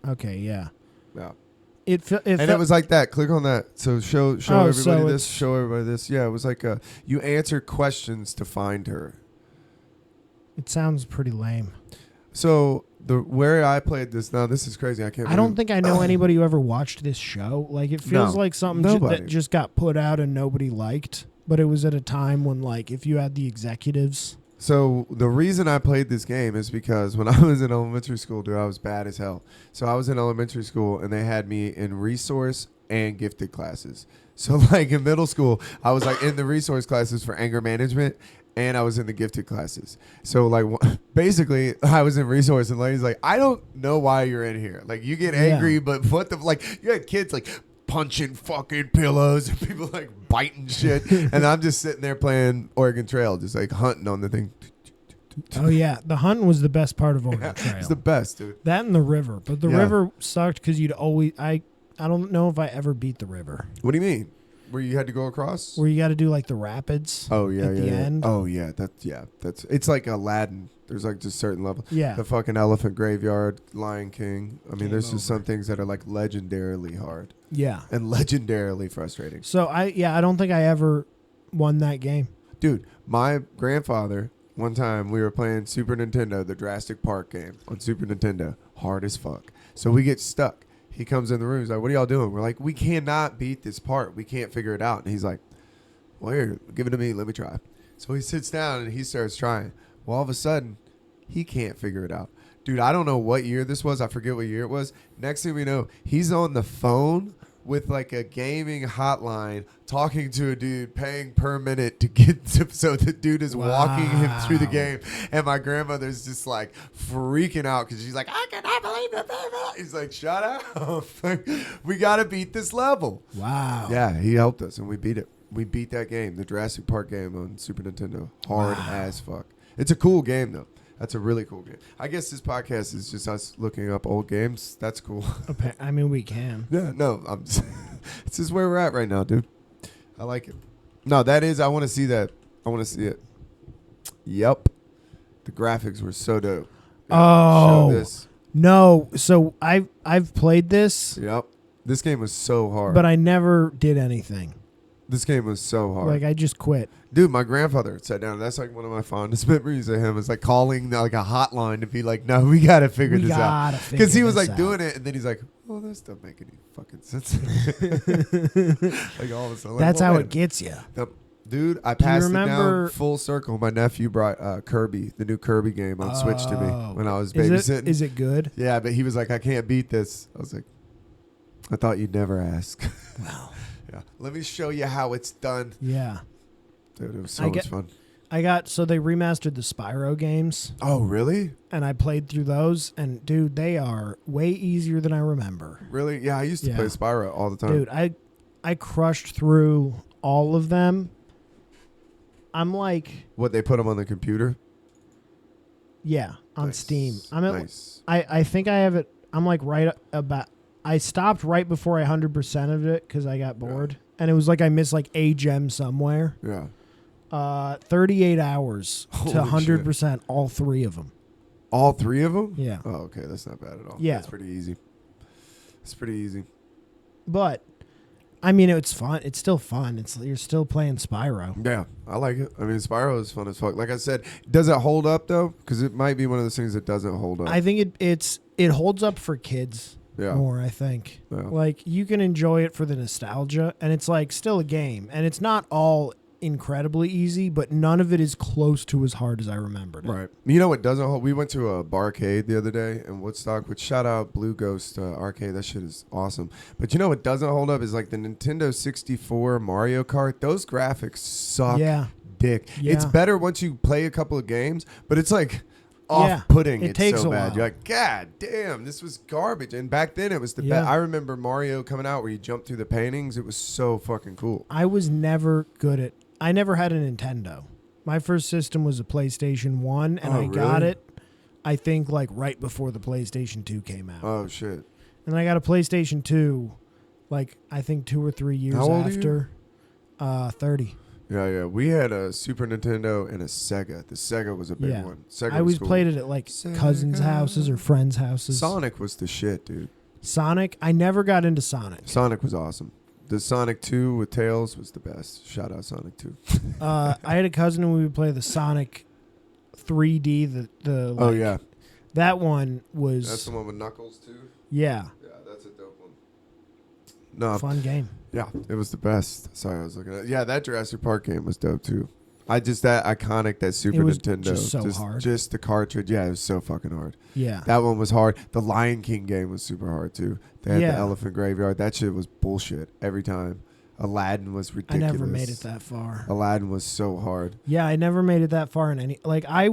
Okay, yeah. Yeah. It was like that. Click on that. So show everybody this. Show everybody this. Yeah, it was like you answer questions to find her. It sounds pretty lame. So where I played this, now this is crazy. I don't think I know anybody who ever watched this show. Like it feels like something that just got put out and nobody liked. But it was at a time when like if you had the executives. So the reason I played this game is because when I was in elementary school, dude, I was bad as hell. So I was in elementary school and they had me in resource and gifted classes. So like in middle school, I was like in the resource classes for anger management and I was in the gifted classes. So like basically I was in resource and lady's like, I don't know why you're in here. Like you get angry, but what the, like you had kids like punching fucking pillows and people like biting shit. And I'm just sitting there playing Oregon Trail, just like hunting on the thing. Oh, yeah. The hunting was the best part of Oregon Trail. It's the best, dude. That and the river. But the river sucked because you'd always... I don't know if I ever beat the river. What do you mean? Where you had to go across? Where you got to do like the rapids. Oh, yeah, at the end. Oh, yeah. That's it's like Aladdin. There's like just certain level. Yeah. The fucking Elephant Graveyard, Lion King. I mean, there's just some things that are like legendarily hard. Yeah. And legendarily frustrating. So I don't think I ever won that game. Dude, my grandfather, one time we were playing Super Nintendo, the Jurassic Park game on Super Nintendo. Hard as fuck. So we get stuck. He comes in the room. He's like, what are y'all doing? We're like, we cannot beat this part. We can't figure it out. And he's like, well, here, give it to me. Let me try. So he sits down and he starts trying. Well, all of a sudden, he can't figure it out. Dude, I don't know what year this was. I forget what year it was. Next thing we know, he's on the phone with like a gaming hotline talking to a dude paying per minute to get to, so the dude is walking him through the game. And my grandmother's just like freaking out because she's like, I cannot believe it. He's like, shut up. We got to beat this level. Wow. Yeah, he helped us and we beat it. We beat that game, the Jurassic Park game on Super Nintendo. Hard as fuck. It's a cool game, though. That's a really cool game. I guess this podcast is just us looking up old games. That's cool. I mean, we can. Yeah, no. It's just where we're at right now, dude. I like it. No, that is, I want to see that. I want to see it. Yep. The graphics were so dope. Oh. Show this. No. So I've played this. Yep. This game was so hard. But I never did anything. This game was so hard. Like, I just quit. Dude, my grandfather sat down. That's like one of my fondest memories of him. Is like calling like a hotline to be like, no, we got to figure this out. Because he was like doing it. And then he's like, oh, this doesn't make any fucking sense. Like all of a sudden. That's how it gets you. Dude, I passed it down full circle. My nephew brought Kirby, the new Kirby game on Switch to me when I was babysitting. Is it good? Yeah, but he was like, I can't beat this. I was like, I thought you'd never ask. Wow. Yeah. Let me show you how it's done. Yeah. Dude, it was so much fun. So they remastered the Spyro games. Oh, really? And I played through those, and dude, they are way easier than I remember. Really? Yeah, I used to play Spyro all the time. Dude, I crushed through all of them. I'm like... What, they put them on the computer? Yeah, on Steam. Nice. I think I have it... I'm like right about... I stopped right before I 100% of it because I got bored. Yeah. And it was like I missed like a gem somewhere. Yeah. 38 hours to 100%, all three of them. All 3 of them? Yeah. Oh, okay. That's not bad at all. Yeah. That's pretty easy. It's pretty easy. But I mean, it's fun. It's still fun. You're still playing Spyro. Yeah, I like it. I mean, Spyro is fun as fuck. Like I said, does it hold up though? Because it might be one of those things that doesn't hold up. I think it holds up for kids more. I think like you can enjoy it for the nostalgia, and it's like still a game, and it's not all incredibly easy, but none of it is close to as hard as I remembered it. Right. You know what doesn't hold? We went to a barcade the other day in Woodstock, which shout out Blue Ghost Arcade. That shit is awesome. But you know what doesn't hold up is like the Nintendo 64 Mario Kart. Those graphics suck dick. Yeah. It's better once you play a couple of games, but it's like off-putting. It takes so a bad. while. You're like, God damn, this was garbage. And back then it was the best. I remember Mario coming out where you jump through the paintings. It was so fucking cool. I never had a Nintendo. My first system was a PlayStation 1, and I got it, I think, like right before the PlayStation 2 came out. Oh, shit. And I got a PlayStation 2, like, I think 2 or 3 years after. 30. Yeah. We had a Super Nintendo and a Sega. The Sega was a big one. Sega I always was cool. played it at, like, cousins' houses or friends' houses. Sonic was the shit, dude. Sonic? I never got into Sonic. Sonic was awesome. The Sonic 2 with Tails was the best. Shout out Sonic 2. I had a cousin and we would play the Sonic 3D. Oh, yeah. That one was... That's the one with Knuckles, too? Yeah. Yeah, that's a dope one. No. Fun game. Yeah, it was the best. Sorry, I was looking at... Yeah, that Jurassic Park game was dope, too. That iconic, that Super Nintendo. Just so hard. Just the cartridge. Yeah, it was so fucking hard. Yeah. That one was hard. The Lion King game was super hard, too. They had the Elephant Graveyard. That shit was bullshit every time. Aladdin was ridiculous. I never made it that far. Aladdin was so hard. Yeah, I never made it that far in any... Like, I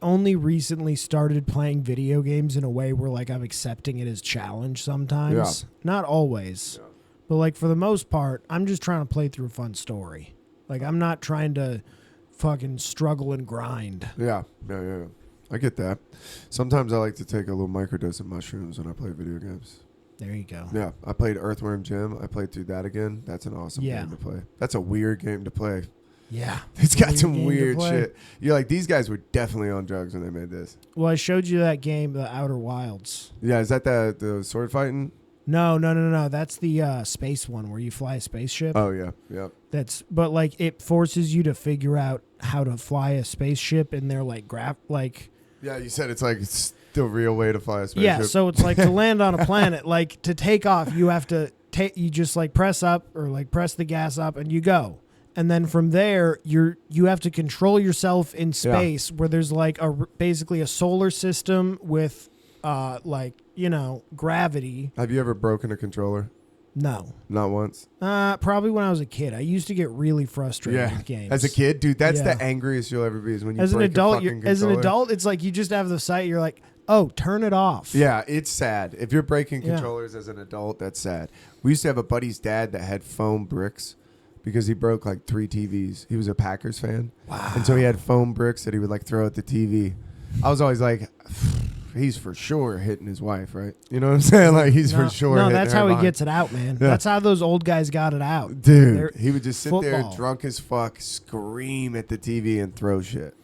only recently started playing video games in a way where, like, I'm accepting it as challenge sometimes. Yeah. Not always. Yeah. But, like, for the most part, I'm just trying to play through a fun story. Like, I'm not trying to fucking struggle and grind. Yeah. I get that. Sometimes I like to take a little microdose of mushrooms when I play video games. There you go. Yeah. I played Earthworm Jim. I played through that again. That's an awesome game to play. That's a weird game to play. Yeah. It's got some weird shit. You're like, these guys were definitely on drugs when they made this. Well, I showed you that game, The Outer Wilds. Yeah. Is that the sword fighting? No. That's the space one where you fly a spaceship. Oh, yeah. Yep. But like it forces you to figure out how to fly a spaceship in their like Yeah, you said it's like the real way to fly a spaceship. Yeah, so it's like to land on a planet, like to take off, you have to you just like press up or like press the gas up and you go. And then from there, you have to control yourself in space where there's like basically a solar system with gravity. Have you ever broken a controller? No. Not once? Probably when I was a kid. I used to get really frustrated with games. As a kid, dude, that's the angriest you'll ever be is when you break a fucking controller. As an adult, it's like you just have the sight, you're like, oh, turn it off. Yeah, it's sad. If you're breaking controllers as an adult, that's sad. We used to have a buddy's dad that had foam bricks because he broke like 3 TVs. He was a Packers fan. Wow. And so he had foam bricks that he would like throw at the TV. I was always like... He's for sure hitting his wife, right? You know what I'm saying? Like he's for sure. No, that's how he gets it out, man. Yeah. That's how those old guys got it out, dude. He would just sit there drunk as fuck, scream at the TV and throw shit.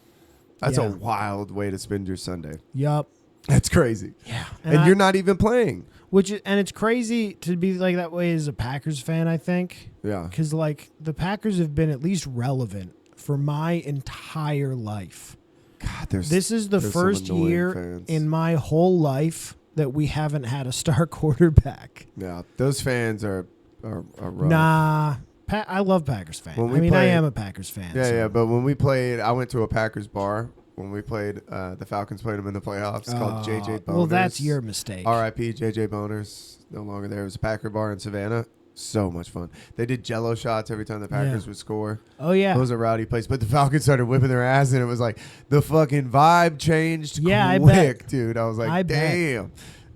That's a wild way to spend your Sunday. Yup. That's crazy. Yeah, and you're not even playing. And it's crazy to be like that way as a Packers fan. I think. Yeah. Because like the Packers have been at least relevant for my entire life. God, this is the first year in my whole life that we haven't had a star quarterback. Yeah, those fans are rough. Nah, I love Packers fans. I am a Packers fan. Yeah, yeah, but when we played, I went to a Packers bar. When we played, the Falcons played them in the playoffs. It's called JJ Boners. Well, that's your mistake. R.I.P. JJ Boners. No longer there. It was a Packer bar in Savannah. So much fun. They did Jello shots every time the Packers would score. Oh, yeah. It was a rowdy place. But the Falcons started whipping their ass, and it was like the fucking vibe changed quick, I bet. dude. I was like, damn.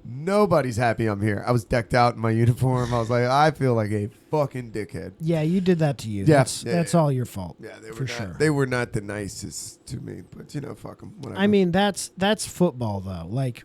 Nobody's happy I'm here. I was decked out in my uniform. I was like, I feel like a fucking dickhead. Yeah, you did that to you. Yeah, that's all your fault. Yeah, sure. They were not the nicest to me, but fuck them. Whatever. I mean, that's football though. Like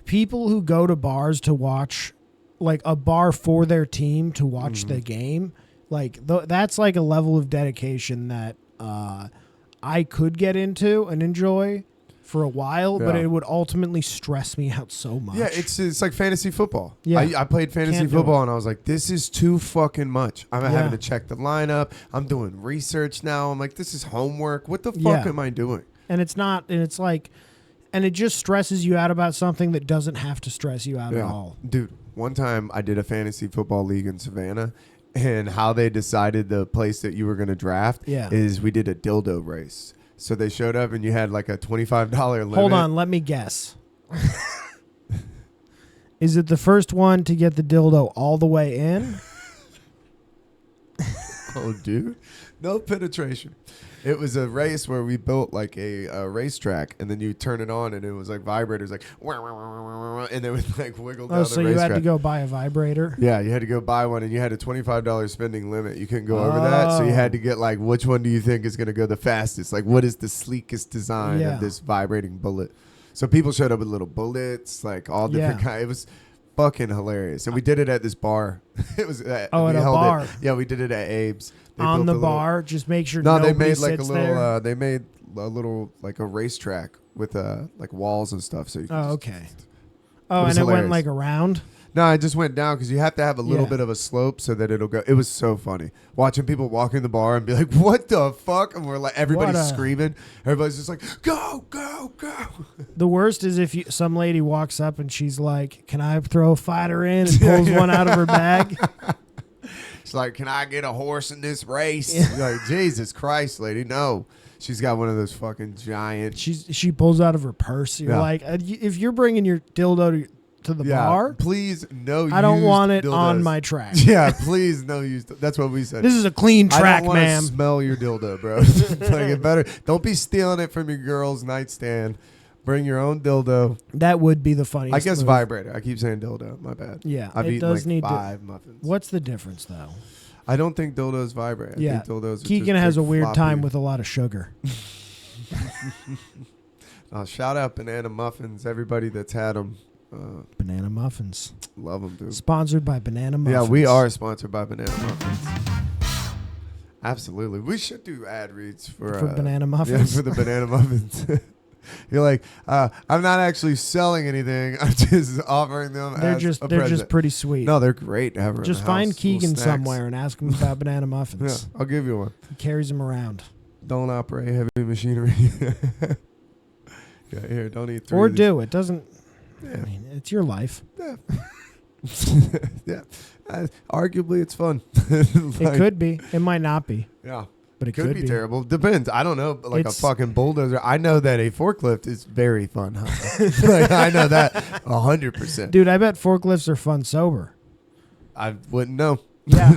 people who go to bars to watch, like a bar for their team to watch the game, like that's like a level of dedication that I could get into and enjoy. for a while, but it would ultimately stress me out so much. Yeah, it's like fantasy football. Yeah. I played fantasy football and I was like, this is too fucking much. I'm having to check the lineup. I'm doing research now. I'm like, this is homework. What the fuck am I doing? And it's not, and it's like, and it just stresses you out about something that doesn't have to stress you out at all. Dude, one time I did a fantasy football league in Savannah, and how they decided the place that you were going to draft is we did a dildo race. So they showed up and you had like a $25 limit. Hold on, let me guess. Is it the first one to get the dildo all the way in? Oh, dude. No penetration. It was a race where we built like a racetrack, and then you turn it on, and it was like vibrators, like, wah, wah, wah, wah, wah, and they would like wiggle down the racetrack. So you had to go buy a vibrator? Yeah, you had to go buy one, and you had a $25 spending limit. You couldn't go over that, so you had to get like, which one do you think is going to go the fastest? Like, what is the sleekest design of this vibrating bullet? So people showed up with little bullets, like all different kinds. It was fucking hilarious, and we did it at this bar. It was at a bar. Yeah, we did it at Abe's. On the bar, just make sure they made like a little. They made a little like a racetrack with like walls and stuff. So you okay. And it went like around. No, I just went down because you have to have a little bit of a slope so that it'll go. It was so funny watching people walk in the bar and be like, "What the fuck?" And we're like, everybody's screaming. Everybody's just like, "Go, go, go!" The worst is if some lady walks up and she's like, "Can I throw a fighter in?" and pulls one out of her bag. She's like, "Can I get a horse in this race?" You're like, Jesus Christ, lady, no. She's got one of those fucking giant. She pulls out of her purse. You're like, if you're bringing your dildo to the bar, please no. I don't want it on my track. Yeah, please no use. That's what we said. This is a clean track, ma'am. I don't want to smell your dildo, bro. Like it better. Don't be stealing it from your girl's nightstand. Bring your own dildo. That would be the funniest. I guess vibrator. I keep saying dildo. My bad. Yeah, I've eaten like 5 muffins. What's the difference, though? I don't think dildos vibrate. I think dildos are Keegan has a weird time with a lot of sugar. Shout out Banana Muffins. Everybody that's had them. Banana Muffins. Love them, dude. Sponsored by Banana Muffins. Yeah, we are sponsored by Banana Muffins. Absolutely. We should do ad reads for Banana Muffins. Yeah, for the Banana Muffins. You're like, I'm not actually selling anything. I'm just offering them. They're just pretty sweet. No, they're great to have. Just find Keegan somewhere and ask him about banana muffins. Yeah, I'll give you one. He carries them around. Don't operate heavy machinery. Yeah, here, don't eat 3. Or do it doesn't. Yeah. I mean, it's your life. Yeah. Yeah. Arguably, it's fun. It could be. It might not be. Yeah. But it could be terrible. Depends. I don't know. Like a fucking bulldozer. I know that a forklift is very fun. Like, I know that 100%. Dude, I bet forklifts are fun sober. I wouldn't know. Yeah.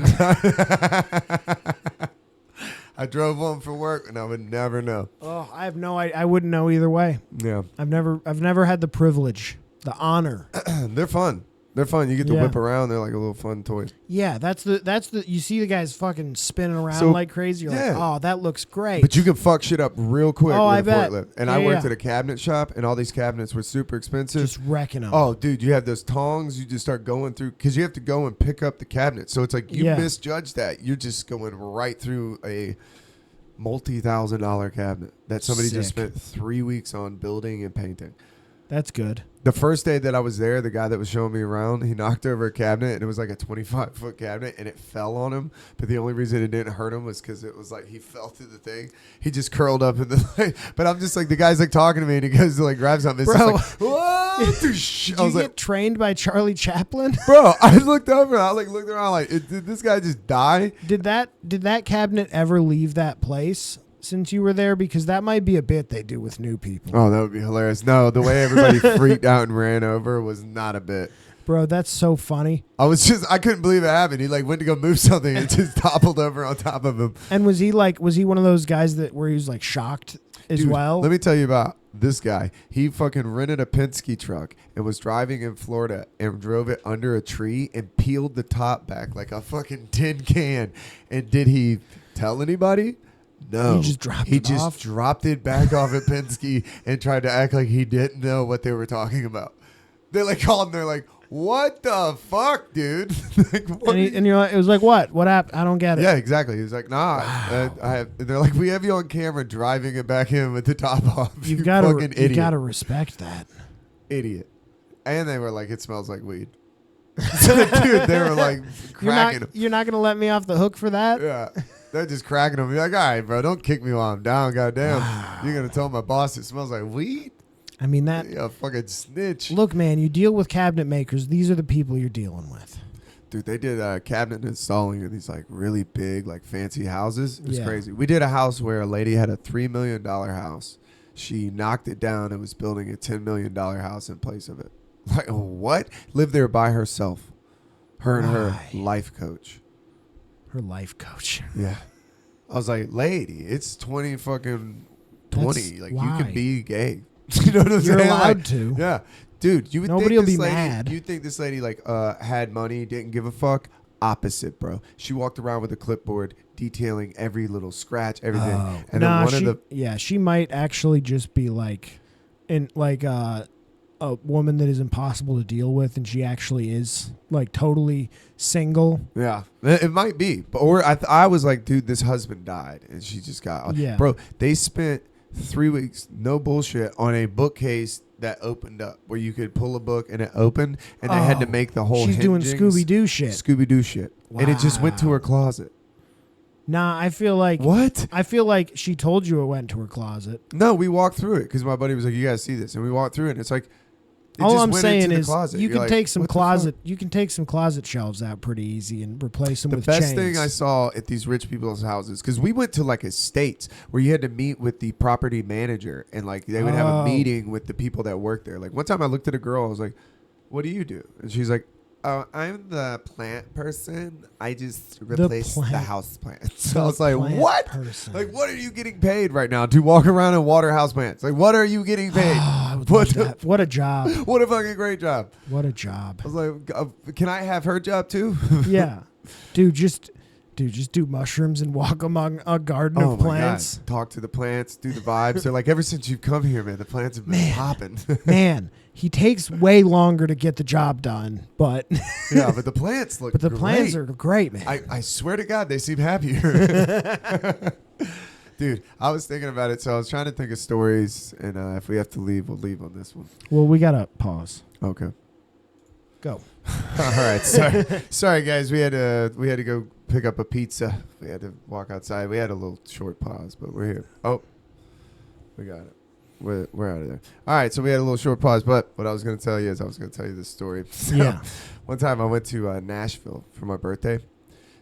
I drove one for work and I would never know. Oh, I have no. I wouldn't know either way. Yeah. I've never had the privilege, the honor. They're fun. They're fun. You get to whip around. They're like a little fun toy. Yeah, that's the. You see the guys fucking spinning around like crazy. You're like, oh, that looks great. But you can fuck shit up real quick with I a bet. forklift. And I worked at a cabinet shop, and all these cabinets were super expensive. Just wrecking them. Oh, dude, you have those tongs. You just start going through because you have to go and pick up the cabinet. So it's like you misjudge that. You're just going right through a multi-$1,000 cabinet that somebody just spent 3 weeks on building and painting. That's good. The first day that I was there, the guy that was showing me around, he knocked over a cabinet, and it was like a 25-foot cabinet, and it fell on him. But the only reason it didn't hurt him was because it was like he fell through the thing. He just curled up in the. But I'm just like, the guy's like talking to me, and he goes to like grab something. It's bro, just like, whoa! Did you get trained by Charlie Chaplin? Bro, I looked over, and I like looked around, like, did this guy just die? Did that cabinet ever leave that place? Since you were there, because that might be a bit they do with new people. Oh, that would be hilarious. No, the way everybody freaked out and ran over was not a bit. Bro, that's so funny. I couldn't believe it happened. He like went to go move something and just toppled over on top of him. And was he one of those guys where he was like shocked as well? Let me tell you about this guy. He fucking rented a Penske truck and was driving in Florida and drove it under a tree and peeled the top back like a fucking tin can. And did he tell anybody? No, he just dropped it back off at Penske and tried to act like he didn't know what they were talking about. They like called and they're like, what the fuck, dude? Like, what and you're like, it was like, what? What happened? I don't get it. Yeah, exactly. He was like, nah. Wow. They're like, we have you on camera driving it back in with the top off. You've you got fucking to, idiot. you got to respect that. Idiot. And they were like, it smells like weed. Dude, they were like cracking him. You're not going to let me off the hook for that? Yeah. They're just cracking him. You're like, all right, bro, don't kick me while I'm down, goddamn. Wow. You're going to tell my boss it smells like weed? I mean, that. Yeah, fucking snitch. Look, man, you deal with cabinet makers. These are the people you're dealing with. Dude, they did cabinet installing in these like really big, like fancy houses. It was Yeah. crazy. We did a house where a lady had a $3 million house. She knocked it down and was building a $10 million house in place of it. Like, what? Lived there by herself. Her and her Why? life coach. Her life coach. Yeah. I was like, lady, it's 20 fucking 20. Like, why? you can be gay. You know what I'm You're saying? allowed Like, to. Yeah. Dude, you would Nobody think will this be lady, mad. You think this lady, like, had money, didn't give a fuck? Opposite, bro. She walked around with a clipboard detailing every little scratch, everything. Oh. And Nah, then one of the... she might actually just be like, a woman that is impossible to deal with, and she actually is like totally single. Yeah, it might be. Or I was like, dude, this husband died, and she just got... Yeah. Bro, they spent 3 weeks, no bullshit, on a bookcase that opened up, where you could pull a book and it opened, and they had to make the whole... She's doing hingings Scooby-Doo shit. Scooby-Doo shit. And it just went to Wow. her closet. Nah, I feel like... What? I feel like she told you it went to her closet. No, we walked through it because my buddy was like, "You guys see this?" And we walked through it, and it's like, it All just I'm went saying into the is closet. you You're can like, take some what the closet. fuck? You can take some closet shelves out pretty easy and replace them The with best chains. thing I saw at these rich people's houses, because we went to like estates where you had to meet with the property manager, and like they would have a meeting with the people that work there. Like one time I looked at a girl, I was like, "What do you do?" And she's like, "Oh, I'm the plant person. I just replace the house plants." So I was like, "What? Person. Like, what are you getting paid right now to walk around and water house plants? Like, what are you getting paid? I would What love that. What a job. What a fucking great job." What a job. I was like, "Can I have her job too?" Yeah. Dude, just do mushrooms and walk among a garden of plants. God. Talk to the plants, do the vibes. They're like, ever since you've come here, man, the plants have been popping. Man, he takes way longer to get the job done, but Yeah, but the plants look great. plants are great, man. I swear to God, they seem happier. Dude, I was thinking about it, so I was trying to think of stories, and if we have to leave, we'll leave on this one. Well, we got to pause. Okay. Go. All right. Sorry, guys. We had to go pick up a pizza. We had to walk outside. We had a little short pause, but we're here. Oh, we got it. We're out of there. All right. So we had a little short pause, but what I was going to tell you is I was going to tell you this story. So, Yeah. One time I went to Nashville for my birthday.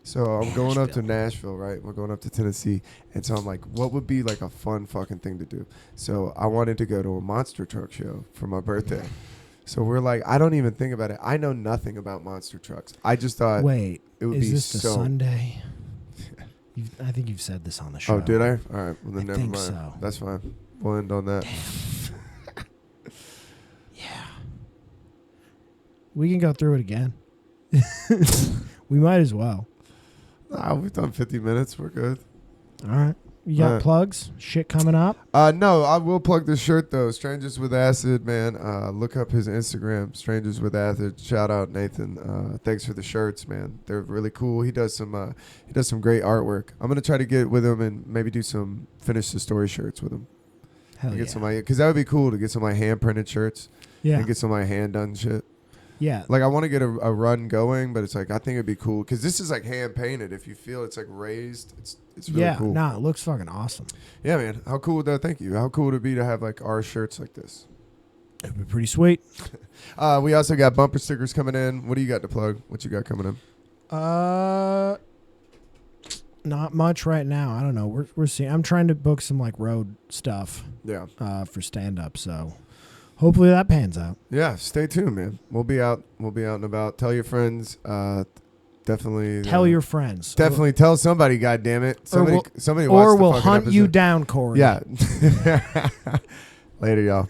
So I'm going up to Nashville, right? We're going up to Tennessee. And so I'm like, what would be like a fun fucking thing to do? So I wanted to go to a monster truck show for my birthday. So we're like, I don't even think about it. I know nothing about monster trucks. I just thought Wait, it would is be this the so... Sunday? I think you've said this on the show. Oh, did I? All right. Well, then I never think mind. so. That's fine. We'll end on that. Damn. Yeah. We can go through it again. We might as well. Nah, we've done 50 minutes. We're good. All right. You got plugs? Shit coming up? No, I will plug this shirt, though. Strangers with Acid, man. Look up his Instagram, Strangers with Acid. Shout out, Nathan. Thanks for the shirts, man. They're really cool. He does some great artwork. I'm going to try to get with him and maybe do some Finish the Story shirts with him. Hell yeah. Because that would be cool to get some of my hand-printed shirts. Yeah. And get some of my hand-done shit. Yeah. Like, I want to get a run going, but it's like, I think it'd be cool. Because this is like hand-painted. If you feel it's like raised, it's really cool. Yeah, it looks fucking awesome. Yeah, man. How cool would that? Thank you. How cool would it be to have like our shirts like this? It'd be pretty sweet. We also got bumper stickers coming in. What do you got to plug? What you got coming in? Not much right now. I don't know. We're seeing. I'm trying to book some like road stuff. Yeah. For stand up. So hopefully that pans out. Yeah. Stay tuned, man. We'll be out and about. Tell your friends. Definitely. Tell your friends. Definitely tell somebody. God damn it. Somebody. Or watch the we'll fucking hunt episode. you down, Corey. Yeah. Later, y'all.